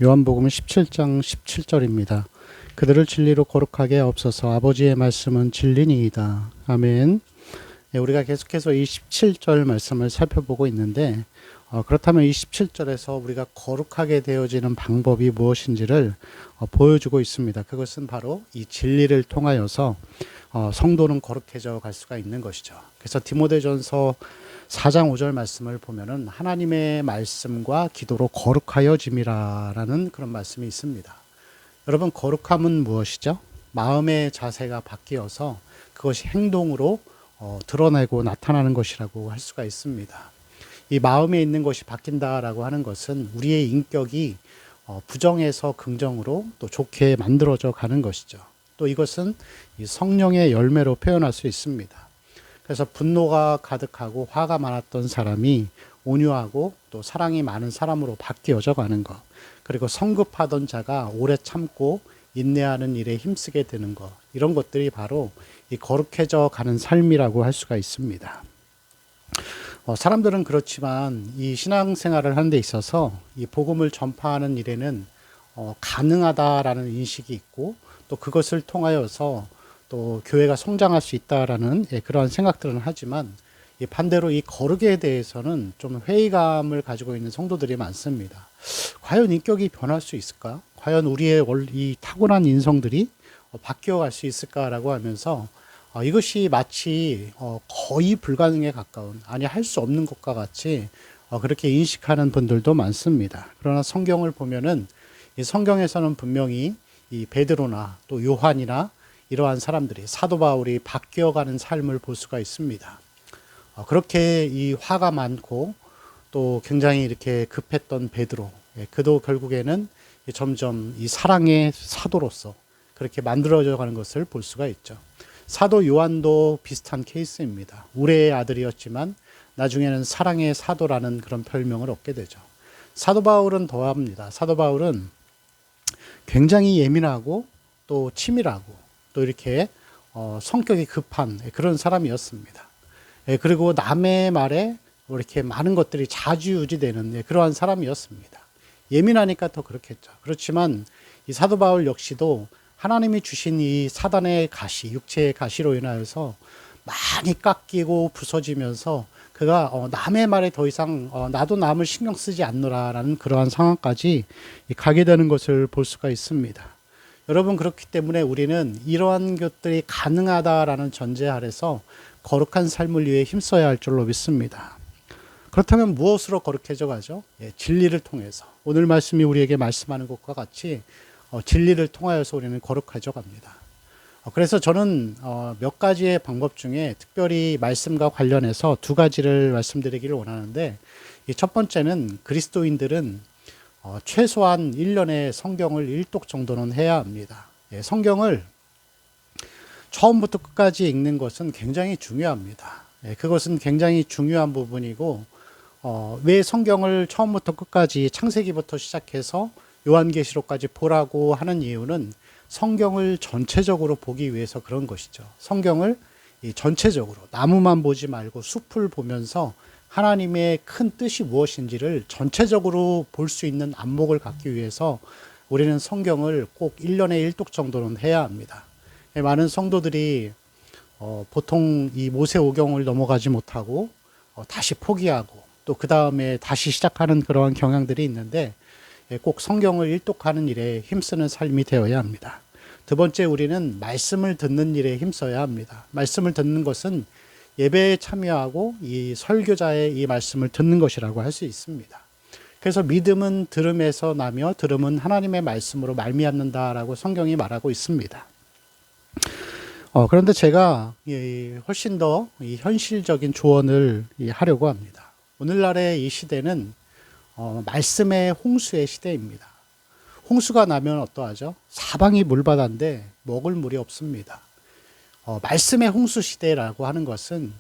요한복음 17장 17절입니다. 그들을 진리로 거룩하게 하옵소서. 아버지의 말씀은 진리니이다. 아멘. 우리가 계속해서 이 17절 말씀을 살펴보고 있는데 그렇다면 이 17절에서 우리가 거룩하게 되어지는 방법이 무엇인지를 보여주고 있습니다. 그것은 바로 이 진리를 통하여서 성도는 거룩해져 갈 수가 있는 것이죠. 그래서 디모데전서 4장 5절 말씀을 보면은 하나님의 말씀과 기도로 거룩하여짐이라라는 그런 말씀이 있습니다. 여러분, 거룩함은 무엇이죠? 마음의 자세가 바뀌어서 그것이 행동으로 드러내고 나타나는 것이라고 할 수가 있습니다. 이 마음에 있는 것이 바뀐다라고 하는 것은 우리의 인격이 부정에서 긍정으로 또 좋게 만들어져 가는 것이죠. 또 이것은 이 성령의 열매로 표현할 수 있습니다. 그래서 분노가 가득하고 화가 많았던 사람이 온유하고 또 사랑이 많은 사람으로 바뀌어져 가는 것, 그리고 성급하던 자가 오래 참고 인내하는 일에 힘쓰게 되는 것, 이런 것들이 바로 이 거룩해져 가는 삶이라고 할 수가 있습니다. 사람들은 그렇지만 이 신앙생활을 하는 데 있어서 이 복음을 전파하는 일에는 가능하다라는 인식이 있고, 또 그것을 통하여서 또 교회가 성장할 수 있다라는 그러한 생각들은 하지만, 반대로 이 거룩에 대해서는 좀 회의감을 가지고 있는 성도들이 많습니다. 과연 인격이 변할 수 있을까? 과연 우리의 이 타고난 인성들이 바뀌어갈 수 있을까라고 하면서 이것이 마치 거의 불가능에 가까운, 아니 할 수 없는 것과 같이 그렇게 인식하는 분들도 많습니다. 그러나 성경을 보면은 이 성경에서는 분명히 이 베드로나 또 요한이나 이러한 사람들이, 사도 바울이 바뀌어가는 삶을 볼 수가 있습니다. 그렇게 이 화가 많고 또 굉장히 이렇게 급했던 베드로, 그도 결국에는 점점 이 사랑의 사도로서 그렇게 만들어져 가는 것을 볼 수가 있죠. 사도 요한도 비슷한 케이스입니다. 우레의 아들이었지만 나중에는 사랑의 사도라는 그런 별명을 얻게 되죠. 사도 바울은 더합니다. 사도 바울은 굉장히 예민하고 또 치밀하고 또 이렇게 성격이 급한 그런 사람이었습니다. 그리고 남의 말에 이렇게 많은 것들이 좌지우지되는 그러한 사람이었습니다. 예민하니까 더 그렇겠죠. 그렇지만 이 사도 바울 역시도 하나님이 주신 이 사단의 가시, 육체의 가시로 인하여서 많이 깎이고 부서지면서 그가 남의 말에 더 이상 나도 남을 신경 쓰지 않노라라는 그러한 상황까지 가게 되는 것을 볼 수가 있습니다. 여러분, 그렇기 때문에 우리는 이러한 것들이 가능하다라는 전제 아래서 거룩한 삶을 위해 힘써야 할 줄로 믿습니다. 그렇다면 무엇으로 거룩해져 가죠? 진리를 통해서. 오늘 말씀이 우리에게 말씀하는 것과 같이 진리를 통하여서 우리는 거룩해져 갑니다. 그래서 저는 몇 가지의 방법 중에 특별히 말씀과 관련해서 두 가지를 말씀드리기를 원하는데, 첫 번째는 그리스도인들은 최소한 1년에 성경을 1독 정도는 해야 합니다. 성경을 처음부터 끝까지 읽는 것은 굉장히 중요합니다. 그것은 굉장히 중요한 부분이고, 왜 성경을 처음부터 끝까지 창세기부터 시작해서 요한계시록까지 보라고 하는 이유는 성경을 전체적으로 보기 위해서 그런 것이죠. 성경을 전체적으로 나무만 보지 말고 숲을 보면서 하나님의 큰 뜻이 무엇인지를 전체적으로 볼 수 있는 안목을 갖기 위해서 우리는 성경을 꼭 1년에 1독 정도는 해야 합니다. 많은 성도들이 보통 이 모세오경을 넘어가지 못하고 다시 포기하고 또 그 다음에 다시 시작하는 그러한 경향들이 있는데, 꼭 성경을 일독하는 일에 힘쓰는 삶이 되어야 합니다. 두 번째, 우리는 말씀을 듣는 일에 힘써야 합니다. 말씀을 듣는 것은 예배에 참여하고 이 설교자의 이 말씀을 듣는 것이라고 할 수 있습니다. 그래서 믿음은 들음에서 나며 들음은 하나님의 말씀으로 말미암는다라고 성경이 말하고 있습니다. 그런데 제가 훨씬 더 현실적인 조언을 하려고 합니다. 오늘날의 이 시대는 말씀의 홍수의 시대입니다. 홍수가 나면 어떠하죠? 사방이 물바다인데 먹을 물이 없습니다. 말씀의 홍수 시대라고 하는 것은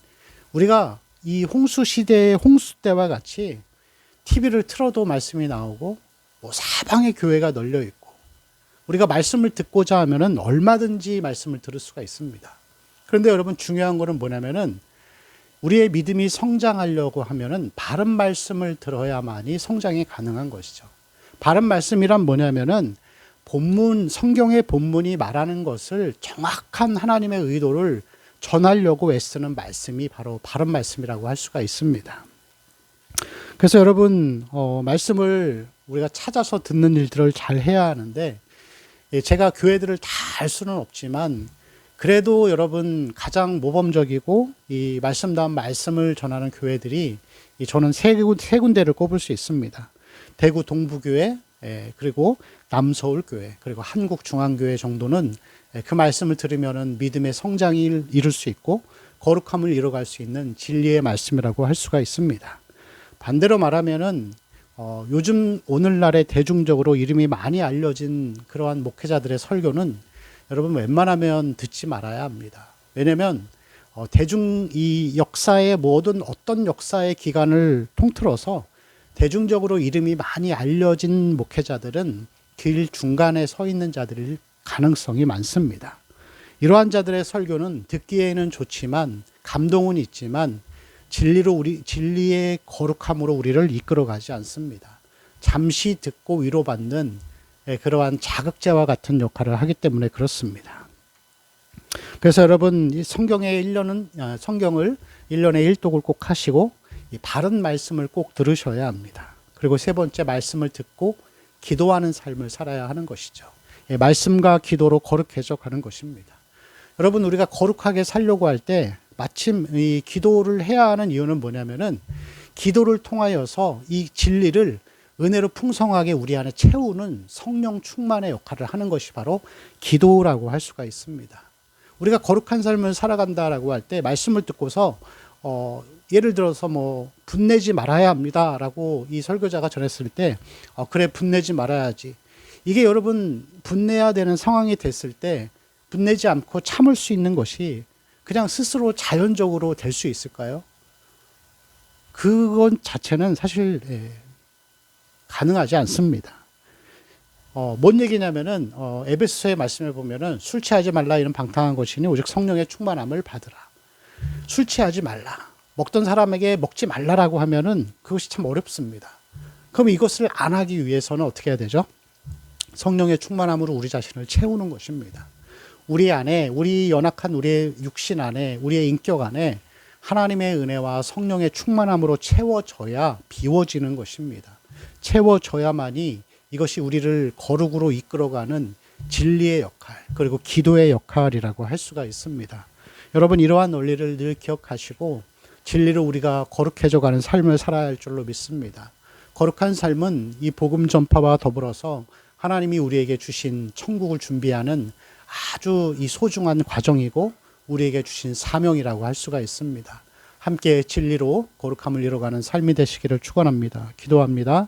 우리가 이 홍수 시대의 홍수 때와 같이 TV를 틀어도 말씀이 나오고 사방에 교회가 널려 있고, 우리가 말씀을 듣고자 하면은 얼마든지 말씀을 들을 수가 있습니다. 그런데 여러분, 중요한 거는 뭐냐면은 우리의 믿음이 성장하려고 하면은 바른 말씀을 들어야만이 성장이 가능한 것이죠. 바른 말씀이란 뭐냐면은 성경의 본문이 말하는 것을 정확한 하나님의 의도를 전하려고 애쓰는 말씀이 바로 바른 말씀이라고 할 수가 있습니다. 그래서 여러분, 말씀을 우리가 찾아서 듣는 일들을 잘 해야 하는데, 제가 교회들을 다 알 수는 없지만, 그래도 여러분 가장 모범적이고 이 말씀다운 말씀을 전하는 교회들이 저는 세 군데를 꼽을 수 있습니다. 대구 동부교회, 그리고 남서울교회, 그리고 한국중앙교회 정도는 그 말씀을 들으면 믿음의 성장을 이룰 수 있고 거룩함을 이뤄갈 수 있는 진리의 말씀이라고 할 수가 있습니다. 반대로 말하면은 요즘 오늘날에 대중적으로 이름이 많이 알려진 그러한 목회자들의 설교는 여러분 웬만하면 듣지 말아야 합니다. 왜냐하면 이 역사의 모든 어떤 역사의 기간을 통틀어서 대중적으로 이름이 많이 알려진 목회자들은 길 중간에 서 있는 자들일 가능성이 많습니다. 이러한 자들의 설교는 듣기에는 좋지만 감동은 있지만 진리의 거룩함으로 우리를 이끌어가지 않습니다. 잠시 듣고 위로받는 그러한 자극제와 같은 역할을 하기 때문에 그렇습니다. 그래서 여러분 이 성경을 1년에 1독을 꼭 하시고 이 바른 말씀을 꼭 들으셔야 합니다. 그리고 세 번째, 말씀을 듣고 기도하는 삶을 살아야 하는 것이죠. 말씀과 기도로 거룩해져 가는 것입니다. 여러분, 우리가 거룩하게 살려고 할 때 마침 이 기도를 해야 하는 이유는 뭐냐면은 기도를 통하여서 이 진리를 은혜로 풍성하게 우리 안에 채우는 성령 충만의 역할을 하는 것이 바로 기도라고 할 수가 있습니다. 우리가 거룩한 삶을 살아간다라고 할 때 말씀을 듣고서 예를 들어서 분내지 말아야 합니다라고 이 설교자가 전했을 때 그래, 분내지 말아야지. 이게 여러분 분내야 되는 상황이 됐을 때 분내지 않고 참을 수 있는 것이 그냥 스스로 자연적으로 될 수 있을까요? 그건 자체는 사실 가능하지 않습니다. 뭔 얘기냐면은 에베소서의 말씀에 보면은 술 취하지 말라 이런 방탕한 것이니 오직 성령의 충만함을 받으라. 술 취하지 말라. 먹던 사람에게 먹지 말라라고 하면은 그것이 참 어렵습니다. 그럼 이것을 안 하기 위해서는 어떻게 해야 되죠? 성령의 충만함으로 우리 자신을 채우는 것입니다. 우리 안에, 우리 연약한 우리의 육신 안에, 우리의 인격 안에 하나님의 은혜와 성령의 충만함으로 채워져야 비워지는 것입니다. 채워져야만이 이것이 우리를 거룩으로 이끌어가는 진리의 역할, 그리고 기도의 역할이라고 할 수가 있습니다. 여러분, 이러한 원리를 늘 기억하시고 진리로 우리가 거룩해져 가는 삶을 살아야 할 줄로 믿습니다. 거룩한 삶은 이 복음 전파와 더불어서 하나님이 우리에게 주신 천국을 준비하는 아주 이 소중한 과정이고 우리에게 주신 사명이라고 할 수가 있습니다. 함께 진리로 거룩함을 이뤄가는 삶이 되시기를 축원합니다. 기도합니다.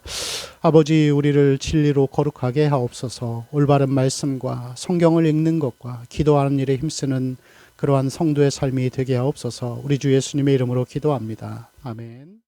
아버지, 우리를 진리로 거룩하게 하옵소서. 올바른 말씀과 성경을 읽는 것과 기도하는 일에 힘쓰는 그러한 성도의 삶이 되게 하옵소서. 우리 주 예수님의 이름으로 기도합니다. 아멘.